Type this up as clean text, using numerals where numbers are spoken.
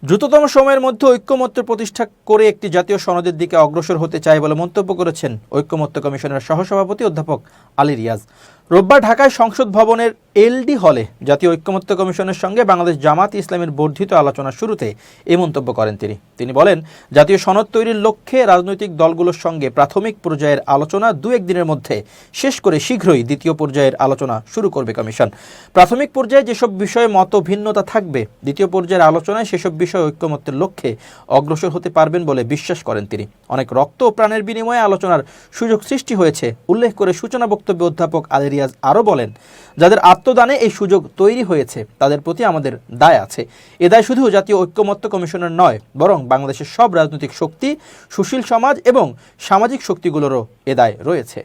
দ্রুততম সময়ের মধ্যে ঐক্যমত্য প্রতিষ্ঠা করে একটি জাতীয় সনদের দিকে অগ্রসর হতে চায় বলে মন্তব্য করেছেন ঐক্যমত্য কমিশনের সহসভাপতি অধ্যাপক আলী রিয়াজ। রোববার ঢাকায় সংসদ ভবনের এলডি হলে জাতীয় ঐক্যমত্য কমিশনের সঙ্গে বাংলাদেশ জামাত ইসলামের বর্ধিত আলোচনার শুরুতে এই মন্তব্য করেন তিনি বলেন, জাতীয় সনদ তৈরির লক্ষ্যে রাজনৈতিক দলগুলোর সঙ্গে প্রাথমিক পর্যায়ের আলোচনা 2-1 দিনের মধ্যে শেষ করে শীঘ্রই দ্বিতীয় পর্যায়ের আলোচনা শুরু করবে কমিশন। প্রাথমিক পর্যায়ে যেসব বিষয়ে মতভিন্নতা থাকবে, দ্বিতীয় পর্যায়ের আলোচনায় সেসব বিষয়ে ঐক্যমত্যের লক্ষ্যে অগ্রসর হতে পারবেন বলে বিশ্বাস করেন তিনি। অনেক রক্ত ও প্রাণের বিনিময়ে আলোচনার সুযোগ সৃষ্টি হয়েছে উল্লেখ করে সূচনা বক্তব্যে অধ্যাপক আলী রিয়াজ আরও বলেন, যাদের আত্মদানে এই সুযোগ তৈরি হয়েছে তাদের প্রতি আমাদের দায় আছে। এ দায় শুধু জাতীয় ঐক্যমত্য কমিশনের নয়, বরং বাংলাদেশের সব রাজনৈতিক শক্তি, সুশীল সমাজ এবং সামাজিক শক্তিগুলোরও এ দায় রয়েছে।